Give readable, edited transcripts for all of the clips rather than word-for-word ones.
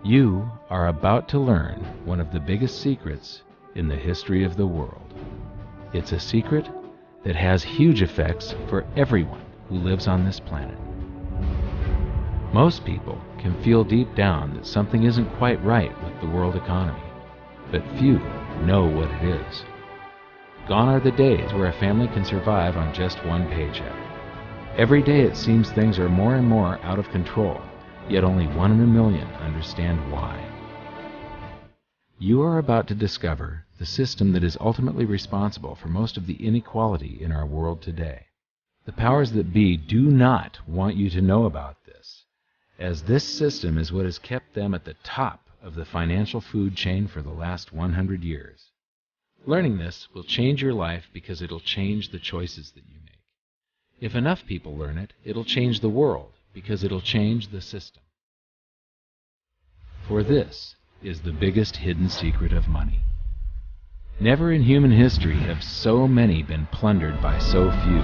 You are about to learn one of the biggest secrets in the history of the world. It's a secret that has huge effects for everyone who lives on this planet. Most people can feel deep down that something isn't quite right with the world economy, but few know what it is. Gone are the days where a family can survive on just one paycheck. Every day it seems things are more and more out of control, yet only 1 in a million understand why. You are about to discover the system that is ultimately responsible for most of the inequality in our world today. The powers that be do not want you to know about this, as this system is what has kept them at the top of the financial food chain for the last 100 years. Learning this will change your life because it'll change the choices that you make. If enough people learn it, it'll change the world because it'll change the system. For this is the biggest hidden secret of money. Never in human history have so many been plundered by so few,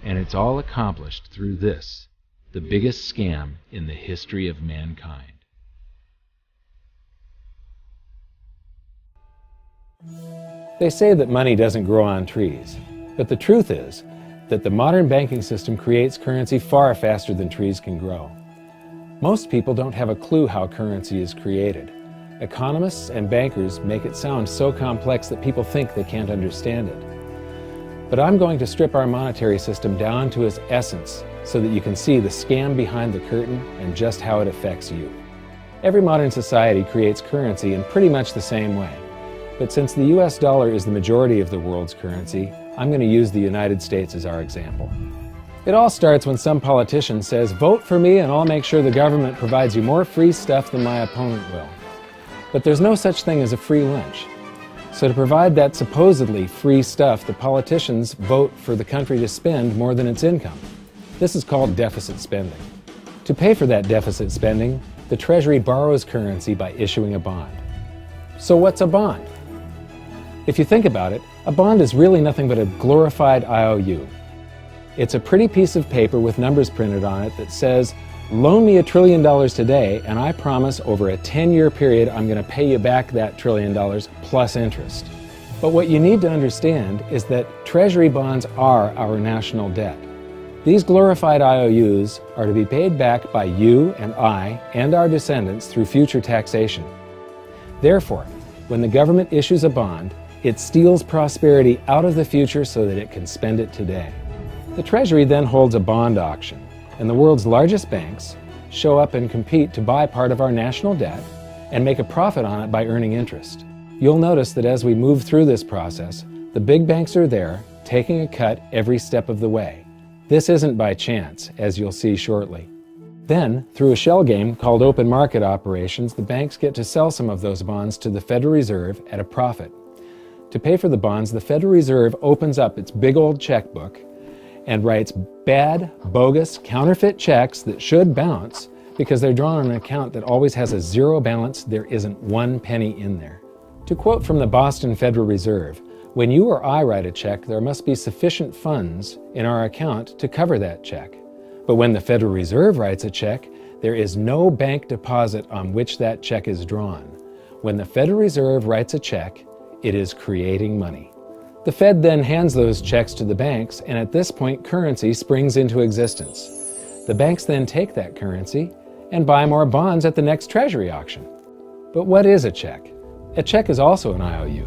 and it's all accomplished through this, the biggest scam in the history of mankind. They say that money doesn't grow on trees, but the truth is that the modern banking system creates currency far faster than trees can grow. Most people don't have a clue how currency is created. Economists and bankers make it sound so complex that people think they can't understand it. But I'm going to strip our monetary system down to its essence so that you can see the scam behind the curtain and just how it affects you. Every modern society creates currency in pretty much the same way. But since the US dollar is the majority of the world's currency, I'm going to use the United States as our example. It all starts when some politician says, "Vote for me and I'll make sure the government provides you more free stuff than my opponent will." But there's no such thing as a free lunch. So to provide that supposedly free stuff, the politicians vote for the country to spend more than its income. This is called deficit spending. To pay for that deficit spending, the Treasury borrows currency by issuing a bond. So what's a bond? If you think about it, a bond is really nothing but a glorified IOU. It's a pretty piece of paper with numbers printed on it that says, "Loan me $1 trillion today, and I promise over a 10-year period I'm going to pay you back that $1 trillion plus interest." But what you need to understand is that Treasury bonds are our national debt. These glorified IOUs are to be paid back by you and I and our descendants through future taxation. Therefore, when the government issues a bond, it steals prosperity out of the future so that it can spend it today. The Treasury then holds a bond auction, and the world's largest banks show up and compete to buy part of our national debt and make a profit on it by earning interest. You'll notice that as we move through this process, the big banks are there, taking a cut every step of the way. This isn't by chance, as you'll see shortly. Then, through a shell game called open market operations, the banks get to sell some of those bonds to the Federal Reserve at a profit. To pay for the bonds, the Federal Reserve opens up its big old checkbook and writes bad, bogus, counterfeit checks that should bounce because they're drawn on an account that always has a zero balance. There isn't 1 penny in there. To quote from the Boston Federal Reserve, "When you or I write a check, there must be sufficient funds in our account to cover that check. But when the Federal Reserve writes a check, there is no bank deposit on which that check is drawn. When the Federal Reserve writes a check, it is creating money." The Fed then hands those checks to the banks, and at this point, currency springs into existence. The banks then take that currency and buy more bonds at the next Treasury auction. But what is a check? A check is also an IOU.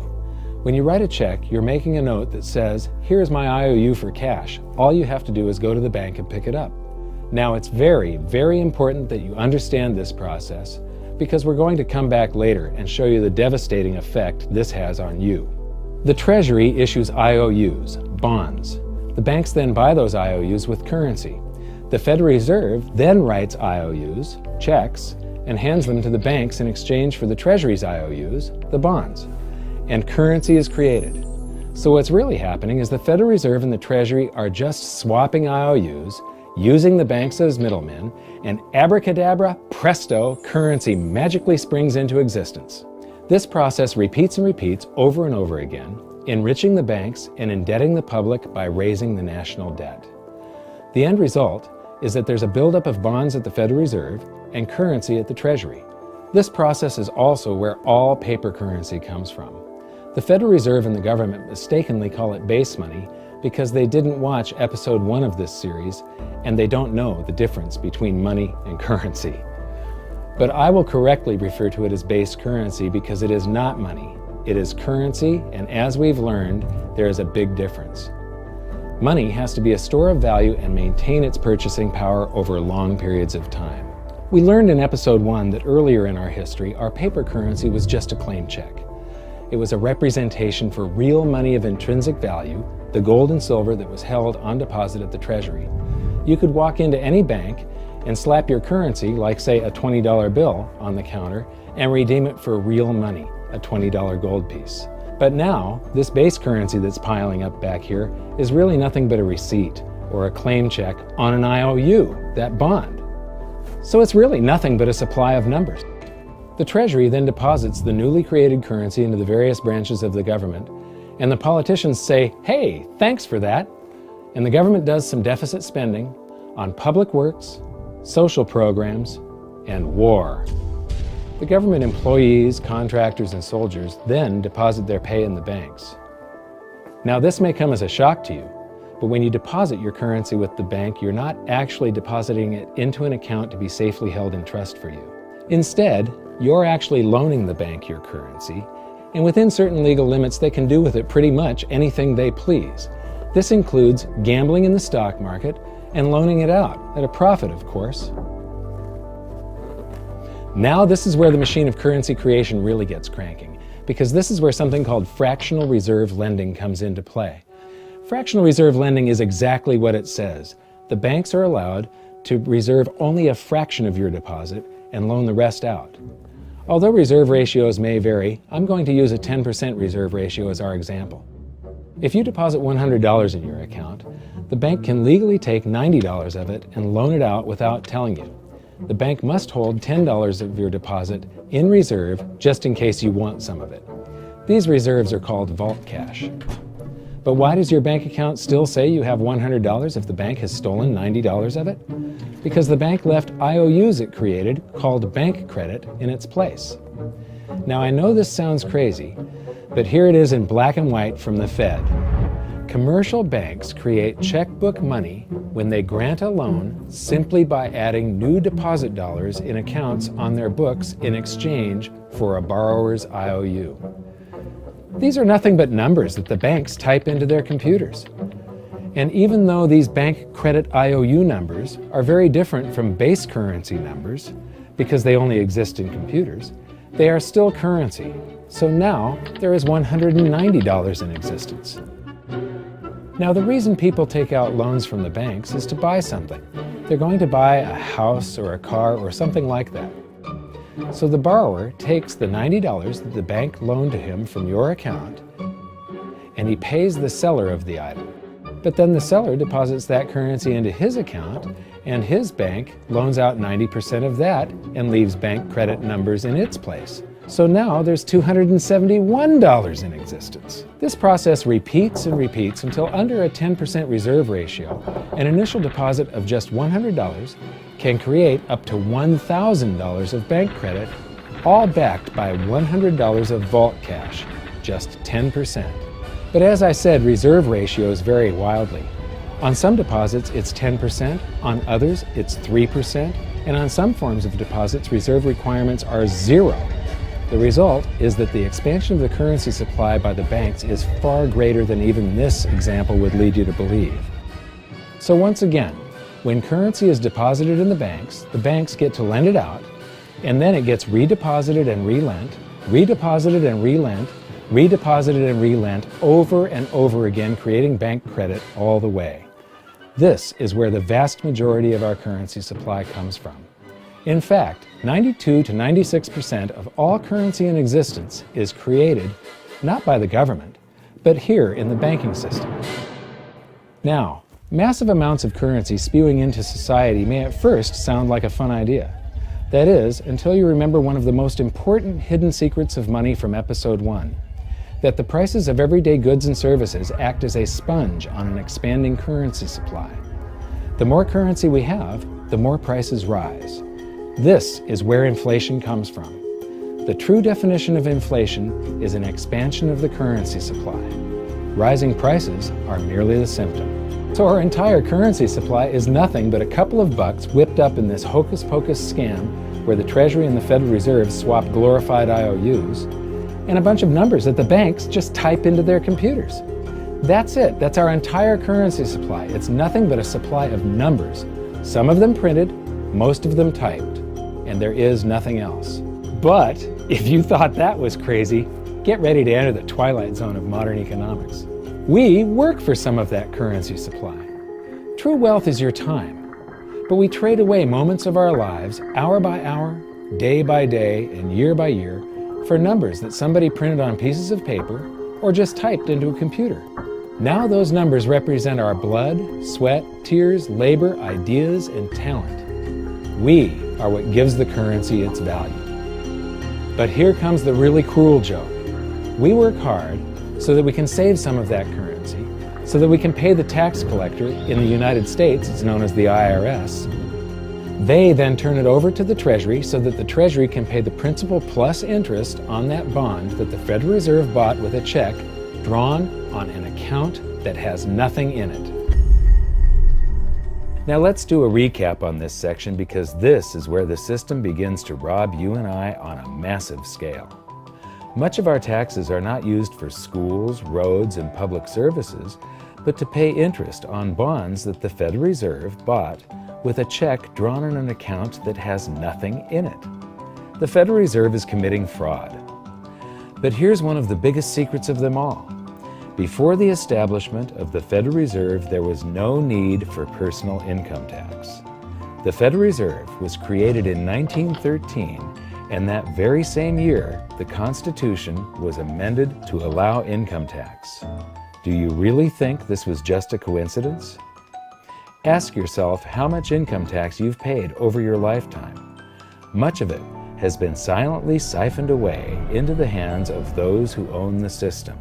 When you write a check, you're making a note that says, "Here's my IOU for cash. All you have to do is go to the bank and pick it up." Now, it's very, very important that you understand this process because we're going to come back later and show you the devastating effect this has on you. The Treasury issues IOUs, bonds. The banks then buy those IOUs with currency. The Federal Reserve then writes IOUs, checks, and hands them to the banks in exchange for the Treasury's IOUs, the bonds. And currency is created. So what's really happening is the Federal Reserve and the Treasury are just swapping IOUs, using the banks as middlemen, and abracadabra, presto, currency magically springs into existence. This process repeats and repeats over and over again, enriching the banks and indebting the public by raising the national debt. The end result is that there's a buildup of bonds at the Federal Reserve and currency at the Treasury. This process is also where all paper currency comes from. The Federal Reserve and the government mistakenly call it base money because they didn't watch episode 1 of this series and they don't know the difference between money and currency. But I will correctly refer to it as base currency because it is not money. It is currency, and as we've learned, there is a big difference. Money has to be a store of value and maintain its purchasing power over long periods of time. We learned in episode 1 that earlier in our history, our paper currency was just a claim check. It was a representation for real money of intrinsic value, the gold and silver that was held on deposit at the Treasury. You could walk into any bank and slap your currency, like say a $20 bill, on the counter and redeem it for real money, a $20 gold piece. But now, this base currency that's piling up back here is really nothing but a receipt or a claim check on an IOU, that bond. So it's really nothing but a supply of numbers. The Treasury then deposits the newly created currency into the various branches of the government, and the politicians say, "Hey, thanks for that." And the government does some deficit spending on public works, social programs, and war. The government employees, contractors, and soldiers then deposit their pay in the banks. Now, this may come as a shock to you, but when you deposit your currency with the bank, you're not actually depositing it into an account to be safely held in trust for you. Instead, you're actually loaning the bank your currency, and within certain legal limits, they can do with it pretty much anything they please. This includes gambling in the stock market and loaning it out, at a profit, of course. Now this is where the machine of currency creation really gets cranking, because this is where something called fractional reserve lending comes into play. Fractional reserve lending is exactly what it says. The banks are allowed to reserve only a fraction of your deposit and loan the rest out. Although reserve ratios may vary, I'm going to use a 10% reserve ratio as our example. If you deposit $100 in your account, the bank can legally take $90 of it and loan it out without telling you. The bank must hold $10 of your deposit in reserve just in case you want some of it. These reserves are called vault cash. But why does your bank account still say you have $100 if the bank has stolen $90 of it? Because the bank left IOUs it created, called bank credit, in its place. Now I know this sounds crazy, but here it is in black and white from the Fed. Commercial banks create checkbook money when they grant a loan simply by adding new deposit dollars in accounts on their books in exchange for a borrower's IOU. These are nothing but numbers that the banks type into their computers. And even though these bank credit IOU numbers are very different from base currency numbers, because they only exist in computers, they are still currency. So now there is $190 in existence. Now the reason people take out loans from the banks is to buy something. They're going to buy a house or a car or something like that. So the borrower takes the $90 that the bank loaned to him from your account and he pays the seller of the item. But then the seller deposits that currency into his account and his bank loans out 90% of that and leaves bank credit numbers in its place. So now there's $271 in existence. This process repeats and repeats until under a 10% reserve ratio, an initial deposit of just $100 can create up to $1,000 of bank credit, all backed by $100 of vault cash, just 10%. But as I said, reserve ratios vary wildly. On some deposits, it's 10%, on others, it's 3%, and on some forms of deposits, reserve requirements are 0. The result is that the expansion of the currency supply by the banks is far greater than even this example would lead you to believe. So once again, when currency is deposited in the banks get to lend it out, and then it gets redeposited and relent, redeposited and relent, redeposited and relent over and over again, creating bank credit all the way. This is where the vast majority of our currency supply comes from. In fact, 92 to 96% of all currency in existence is created not by the government, but here in the banking system. Now, massive amounts of currency spewing into society may at first sound like a fun idea. That is, until you remember one of the most important hidden secrets of money from episode 1, that the prices of everyday goods and services act as a sponge on an expanding currency supply. The more currency we have, the more prices rise. This is where inflation comes from. The true definition of inflation is an expansion of the currency supply. Rising prices are merely the symptom. So our entire currency supply is nothing but a couple of bucks whipped up in this hocus-pocus scam where the Treasury and the Federal Reserve swap glorified IOUs, and a bunch of numbers that the banks just type into their computers. That's it. That's our entire currency supply. It's nothing but a supply of numbers. Some of them printed, most of them typed, and there is nothing else. But if you thought that was crazy, get ready to enter the twilight zone of modern economics. We work for some of that currency supply. True wealth is your time. But we trade away moments of our lives, hour by hour, day by day, and year by year, for numbers that somebody printed on pieces of paper or just typed into a computer. Now those numbers represent our blood, sweat, tears, labor, ideas, and talent. We are what gives the currency its value. But here comes the really cruel joke. We work hard so that we can save some of that currency, so that we can pay the tax collector. In the United States, it's known as the IRS. They then turn it over to the Treasury so that the Treasury can pay the principal plus interest on that bond that the Federal Reserve bought with a check drawn on an account that has nothing in it. Now let's do a recap on this section, because this is where the system begins to rob you and I on a massive scale. Much of our taxes are not used for schools, roads, and public services, but to pay interest on bonds that the Federal Reserve bought with a check drawn on an account that has nothing in it. The Federal Reserve is committing fraud. But here's one of the biggest secrets of them all. Before the establishment of the Federal Reserve, there was no need for personal income tax. The Federal Reserve was created in 1913, and that very same year, the Constitution was amended to allow income tax. Do you really think this was just a coincidence? Ask yourself how much income tax you've paid over your lifetime. Much of it has been silently siphoned away into the hands of those who own the system.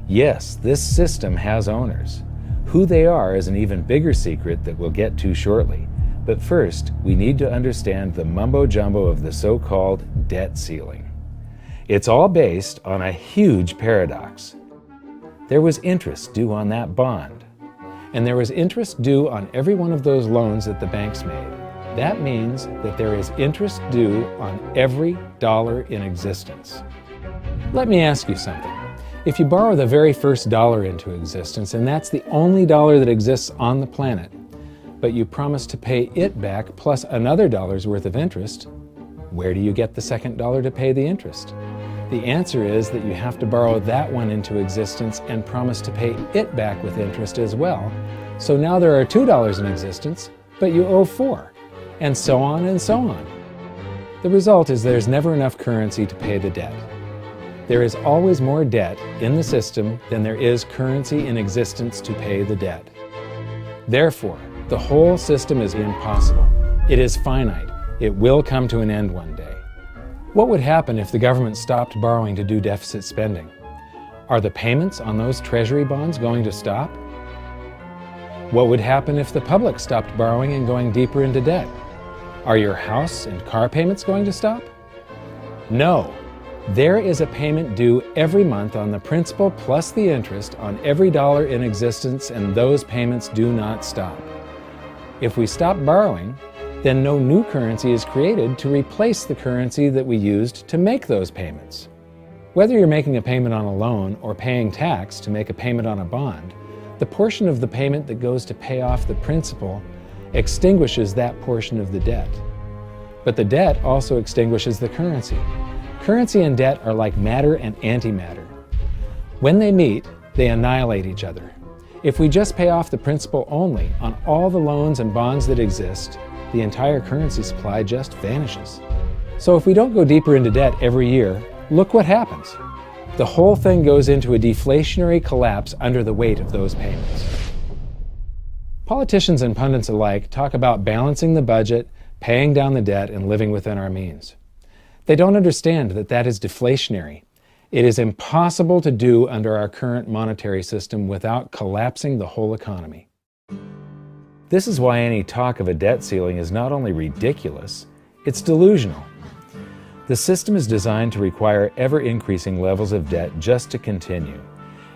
Yes, this system has owners. Who they are is an even bigger secret that we'll get to shortly. But first, we need to understand the mumbo-jumbo of the so-called debt ceiling. It's all based on a huge paradox. There was interest due on that bond, and there was interest due on every one of those loans that the banks made. That means that there is interest due on every dollar in existence. Let me ask you something. If you borrow the very first dollar into existence, and that's the only dollar that exists on the planet, but you promise to pay it back plus another dollar's worth of interest, where do you get the second dollar to pay the interest? The answer is that you have to borrow that one into existence and promise to pay it back with interest as well. So now there are $2 in existence, but you owe $4, and so on and so on. The result is there's never enough currency to pay the debt. There is always more debt in the system than there is currency in existence to pay the debt. Therefore, the whole system is impossible. It is finite. It will come to an end one day. What would happen if the government stopped borrowing to do deficit spending? Are the payments on those treasury bonds going to stop? What would happen if the public stopped borrowing and going deeper into debt? Are your house and car payments going to stop? No. There is a payment due every month on the principal plus the interest on every dollar in existence, and those payments do not stop. If we stop borrowing, then no new currency is created to replace the currency that we used to make those payments. Whether you're making a payment on a loan or paying tax to make a payment on a bond, the portion of the payment that goes to pay off the principal extinguishes that portion of the debt. But the debt also extinguishes the currency. Currency and debt are like matter and antimatter. When they meet, they annihilate each other. If we just pay off the principal only on all the loans and bonds that exist, the entire currency supply just vanishes. So if we don't go deeper into debt every year, look what happens. The whole thing goes into a deflationary collapse under the weight of those payments. Politicians and pundits alike talk about balancing the budget, paying down the debt, and living within our means. They don't understand that that is deflationary. It is impossible to do under our current monetary system without collapsing the whole economy. This is why any talk of a debt ceiling is not only ridiculous, it's delusional. The system is designed to require ever-increasing levels of debt just to continue.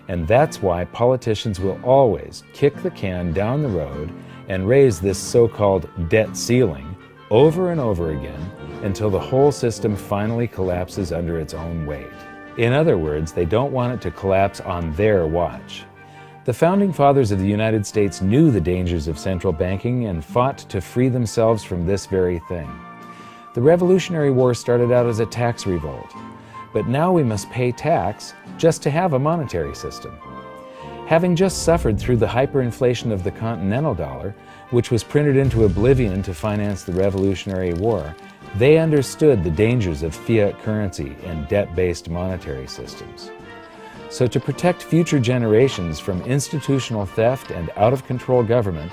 And that's why politicians will always kick the can down the road and raise this so-called debt ceiling over and over again until the whole system finally collapses under its own weight. In other words, they don't want it to collapse on their watch. The Founding Fathers of the United States knew the dangers of central banking and fought to free themselves from this very thing. The Revolutionary War started out as a tax revolt, but now we must pay tax just to have a monetary system. Having just suffered through the hyperinflation of the continental dollar, which was printed into oblivion to finance the Revolutionary War, they understood the dangers of fiat currency and debt-based monetary systems. So to protect future generations from institutional theft and out-of-control government,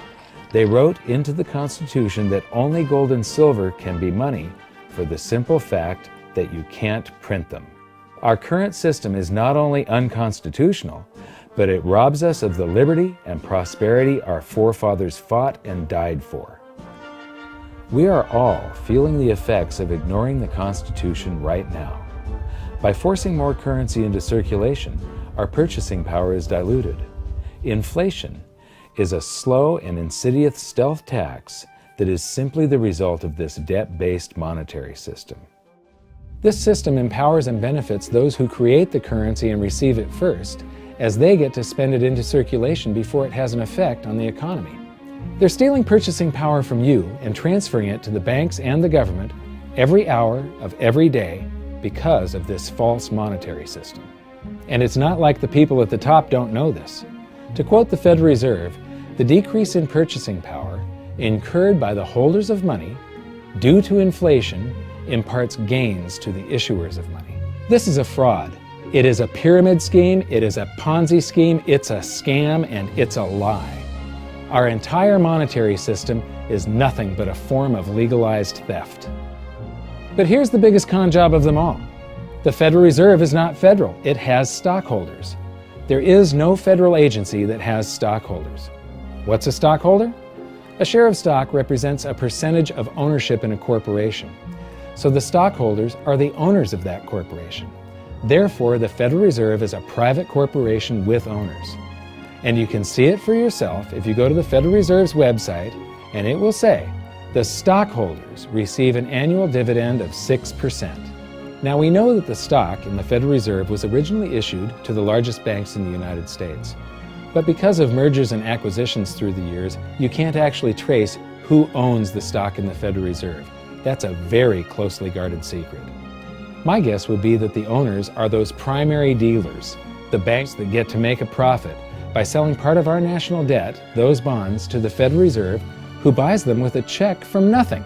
they wrote into the Constitution that only gold and silver can be money for the simple fact that you can't print them. Our current system is not only unconstitutional, but it robs us of the liberty and prosperity our forefathers fought and died for. We are all feeling the effects of ignoring the Constitution right now. By forcing more currency into circulation, our purchasing power is diluted. Inflation is a slow and insidious stealth tax that is simply the result of this debt-based monetary system. This system empowers and benefits those who create the currency and receive it first, as they get to spend it into circulation before it has an effect on the economy. They're stealing purchasing power from you and transferring it to the banks and the government every hour of every day because of this false monetary system. And it's not like the people at the top don't know this. To quote the Federal Reserve, the decrease in purchasing power incurred by the holders of money due to inflation imparts gains to the issuers of money. This is a fraud. It is a pyramid scheme, it is a Ponzi scheme, it's a scam, and it's a lie. Our entire monetary system is nothing but a form of legalized theft. But here's the biggest con job of them all. The Federal Reserve is not federal, it has stockholders. There is no federal agency that has stockholders. What's a stockholder? A share of stock represents a percentage of ownership in a corporation. So the stockholders are the owners of that corporation. Therefore, the Federal Reserve is a private corporation with owners. And you can see it for yourself if you go to the Federal Reserve's website, and it will say, the stockholders receive an annual dividend of 6%. Now we know that the stock in the Federal Reserve was originally issued to the largest banks in the United States. But because of mergers and acquisitions through the years, you can't actually trace who owns the stock in the Federal Reserve. That's a very closely guarded secret. My guess would be that the owners are those primary dealers, the banks that get to make a profit by selling part of our national debt, those bonds, to the Federal Reserve, who buys them with a check from nothing.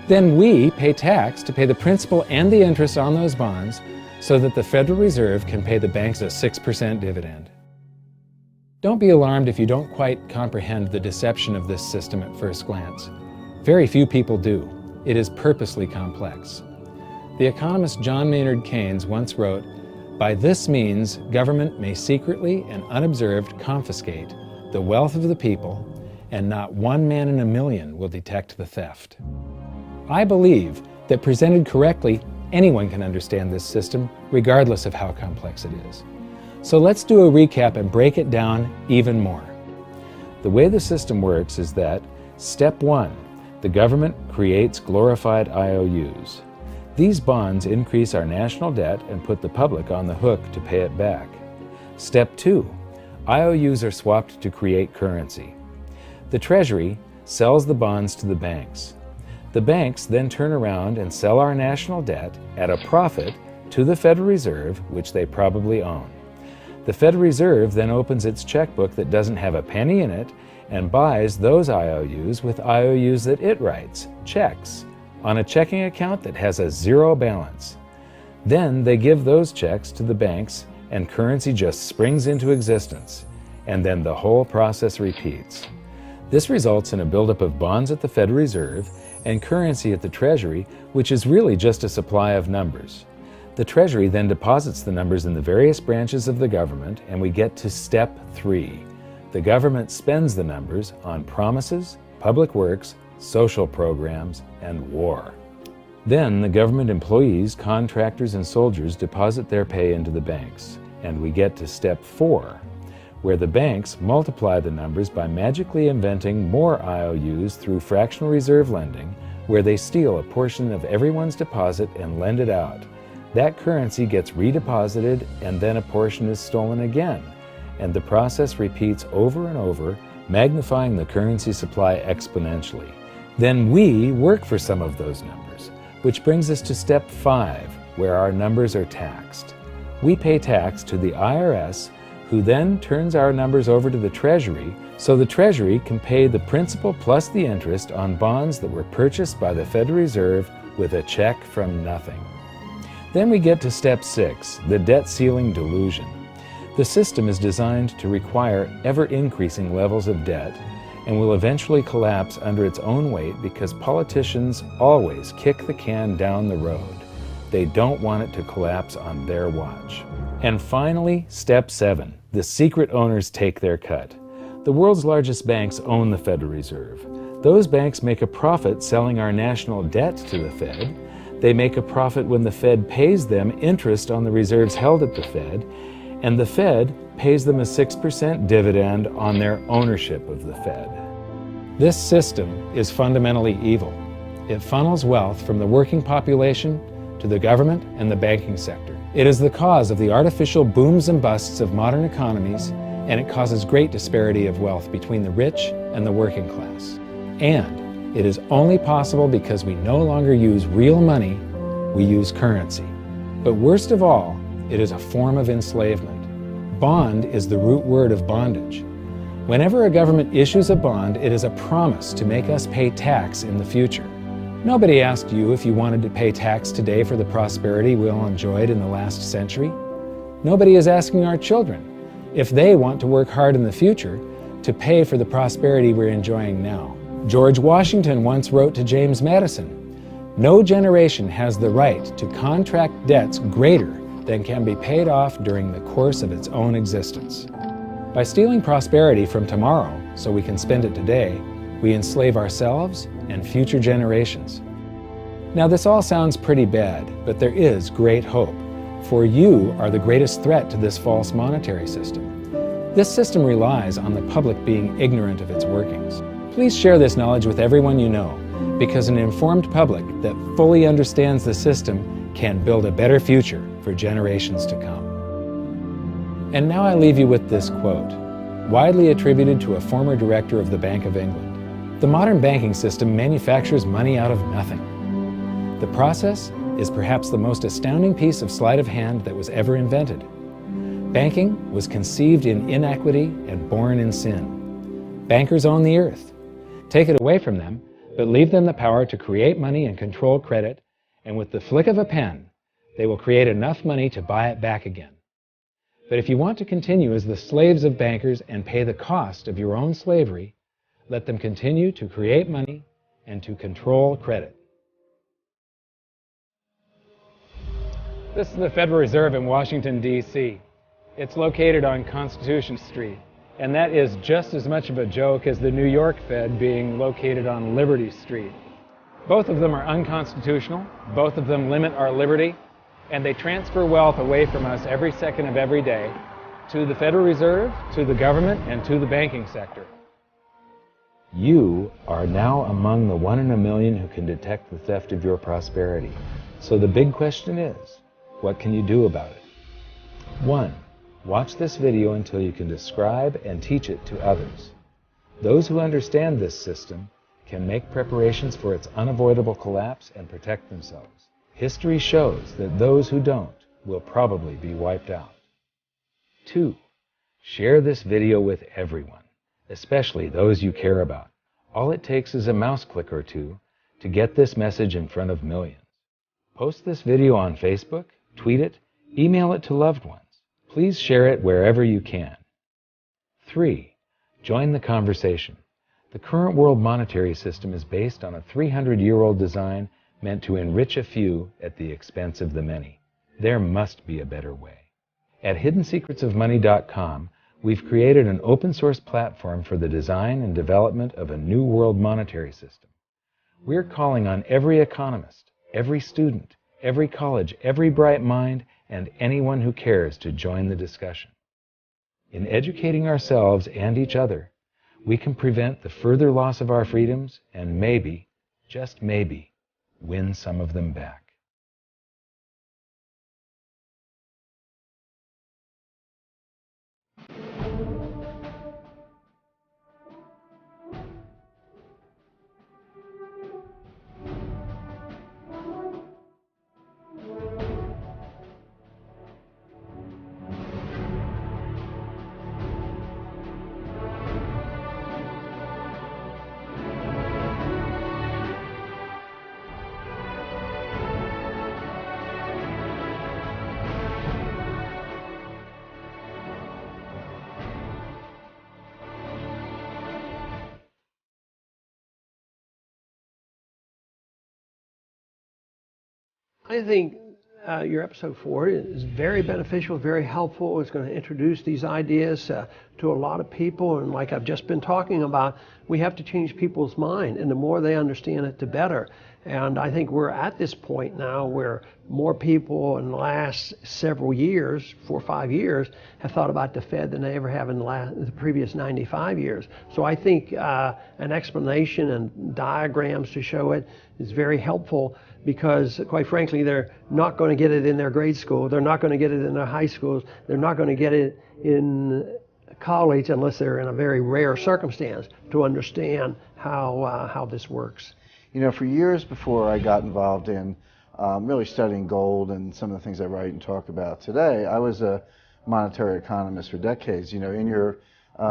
Then we pay tax to pay the principal and the interest on those bonds so that the Federal Reserve can pay the banks a 6% dividend. Don't be alarmed if you don't quite comprehend the deception of this system at first glance. Very few people do. It is purposely complex. The economist John Maynard Keynes once wrote, "By this means, government may secretly and unobserved confiscate the wealth of the people, and not one man in a million will detect the theft." I believe that presented correctly, anyone can understand this system, regardless of how complex it is. So let's do a recap and break it down even more. The way the system works is that, step 1, the government creates glorified IOUs. These bonds increase our national debt and put the public on the hook to pay it back. Step 2, IOUs are swapped to create currency. The Treasury sells the bonds to the banks. The banks then turn around and sell our national debt at a profit to the Federal Reserve, which they probably own. The Federal Reserve then opens its checkbook that doesn't have a penny in it and buys those IOUs with IOUs that it writes, checks, on a checking account that has a zero balance. Then they give those checks to the banks and currency just springs into existence, and then the whole process repeats. This results in a buildup of bonds at the Federal Reserve and currency at the Treasury, which is really just a supply of numbers. The Treasury then deposits the numbers in the various branches of the government, and we get to step 3. The government spends the numbers on promises, public works, social programs, and war. Then the government employees, contractors, and soldiers deposit their pay into the banks, and we get to step 4, where the banks multiply the numbers by magically inventing more IOUs through fractional reserve lending, where they steal a portion of everyone's deposit and lend it out. That currency gets redeposited, and then a portion is stolen again, and the process repeats over and over, magnifying the currency supply exponentially. Then we work for some of those numbers, which brings us to step 5, where our numbers are taxed. We pay tax to the IRS, who then turns our numbers over to the Treasury, so the Treasury can pay the principal plus the interest on bonds that were purchased by the Federal Reserve with a check from nothing. Then we get to step 6, the debt ceiling delusion. The system is designed to require ever-increasing levels of debt and will eventually collapse under its own weight because politicians always kick the can down the road. They don't want it to collapse on their watch. And finally, step 7, the secret owners take their cut. The world's largest banks own the Federal Reserve. Those banks make a profit selling our national debt to the Fed. They make a profit when the Fed pays them interest on the reserves held at the Fed, and the Fed pays them a 6% dividend on their ownership of the Fed. This system is fundamentally evil. It funnels wealth from the working population to the government and the banking sector. It is the cause of the artificial booms and busts of modern economies, and it causes great disparity of wealth between the rich and the working class. And it is only possible because we no longer use real money, we use currency. But worst of all, it is a form of enslavement. Bond is the root word of bondage. Whenever a government issues a bond, it is a promise to make us pay tax in the future. Nobody asked you if you wanted to pay tax today for the prosperity we all enjoyed in the last century. Nobody is asking our children if they want to work hard in the future to pay for the prosperity we're enjoying now. George Washington once wrote to James Madison, "No generation has the right to contract debts greater than can be paid off during the course of its own existence." By stealing prosperity from tomorrow so we can spend it today, we enslave ourselves and future generations. Now this all sounds pretty bad, but there is great hope, for you are the greatest threat to this false monetary system. This system relies on the public being ignorant of its workings. Please share this knowledge with everyone you know, because an informed public that fully understands the system can build a better future for generations to come. And now I leave you with this quote, widely attributed to a former director of the Bank of England. The modern banking system manufactures money out of nothing. The process is perhaps the most astounding piece of sleight of hand that was ever invented. Banking was conceived in inequity and born in sin. Bankers own the earth. Take it away from them, but leave them the power to create money and control credit, and with the flick of a pen, they will create enough money to buy it back again. But if you want to continue as the slaves of bankers and pay the cost of your own slavery, let them continue to create money and to control credit. This is the Federal Reserve in Washington, D.C. It's located on Constitution Street, and that is just as much of a joke as the New York Fed being located on Liberty Street. Both of them are unconstitutional, both of them limit our liberty, and they transfer wealth away from us every second of every day to the Federal Reserve, to the government, and to the banking sector. You are now among the 1 in a million who can detect the theft of your prosperity. So the big question is, what can you do about it? 1. Watch this video until you can describe and teach it to others. Those who understand this system can make preparations for its unavoidable collapse and protect themselves. History shows that those who don't will probably be wiped out. 2. Share this video with everyone, especially those you care about. All it takes is a mouse click or two to get this message in front of millions. Post this video on Facebook, tweet it, email it to loved ones. Please share it wherever you can. 3. Join the conversation. The current world monetary system is based on a 300-year-old design meant to enrich a few at the expense of the many. There must be a better way. At hiddensecretsofmoney.com, we've created an open-source platform for the design and development of a new world monetary system. We're calling on every economist, every student, every college, every bright mind, and anyone who cares to join the discussion. In educating ourselves and each other, we can prevent the further loss of our freedoms and maybe, just maybe, win some of them back. I think your episode 4 is very beneficial, very helpful. It's going to introduce these ideas to a lot of people. And like I've just been talking about, we have to change people's mind. And the more they understand it, the better. And I think we're at this point now where more people in the last several years, 4 or 5 years, have thought about the Fed than they ever have in the previous 95 years. So I think an explanation and diagrams to show it is very helpful, because quite frankly, they're not going to get it in their grade school. They're not going to get it in their high schools. They're not going to get it in college unless they're in a very rare circumstance to understand how this works. You know, for years before I got involved in really studying gold and some of the things I write and talk about today, I was a monetary economist for decades. You know, in your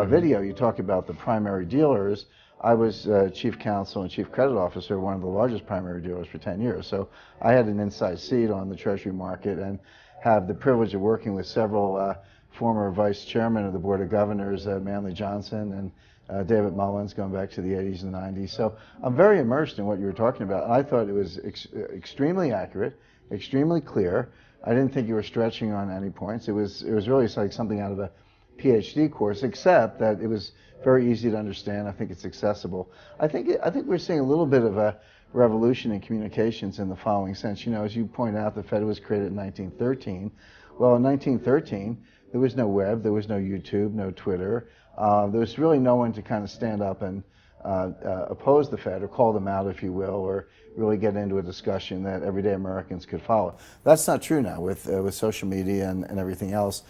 video, you talk about the primary dealers. I was chief counsel and chief credit officer of one of the largest primary dealers for 10 years. So I had an inside seat on the Treasury market and have the privilege of working with several former vice chairmen of the Board of Governors, Manley Johnson and David Mullins, going back to the 80s and 90s. So I'm very immersed in what you were talking about. And I thought it was extremely accurate, extremely clear. I didn't think you were stretching on any points. It was really like something out of a PhD course, except that it was very easy to understand. I think it's accessible. I think we're seeing a little bit of a revolution in communications in the following sense. You know, as you point out, the Fed was created in 1913. Well, in 1913, there was no web, there was no YouTube, no Twitter. There was really no one to kind of stand up and oppose the Fed or call them out, if you will, or really get into a discussion that everyday Americans could follow. That's not true now with social media and everything else.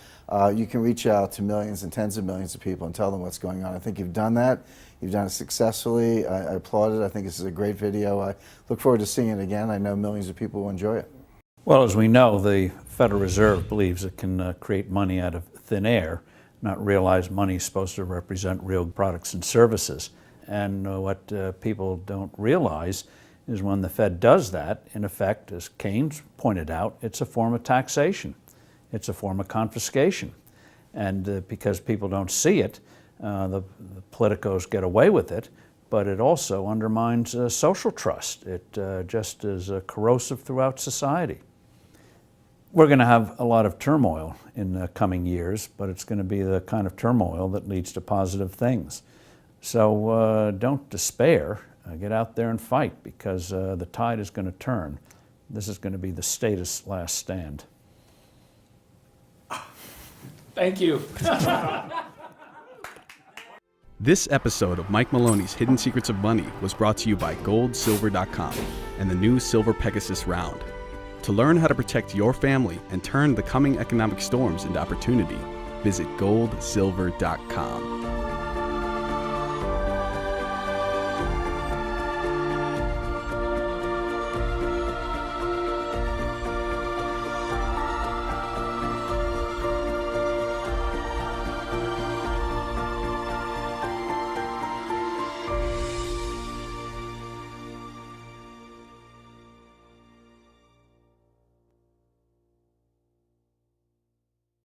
You can reach out to millions and tens of millions of people and tell them what's going on. I think you've done that. You've done it successfully. I applaud it. I think this is a great video. I look forward to seeing it again. I know millions of people will enjoy it. Well, as we know, the Federal Reserve believes it can create money out of thin air, not realize money is supposed to represent real products and services. And what people don't realize is when the Fed does that, in effect, as Keynes pointed out, it's a form of taxation. It's a form of confiscation. And because people don't see it, the politicos get away with it, but it also undermines social trust. It just is corrosive throughout society. We're going to have a lot of turmoil in the coming years, but it's going to be the kind of turmoil that leads to positive things. So don't despair. Get out there and fight, because the tide is going to turn. This is going to be the status last stand. Thank you. This episode of Mike Maloney's Hidden Secrets of Money was brought to you by GoldSilver.com and the new Silver Pegasus Round. To learn how to protect your family and turn the coming economic storms into opportunity, visit GoldSilver.com.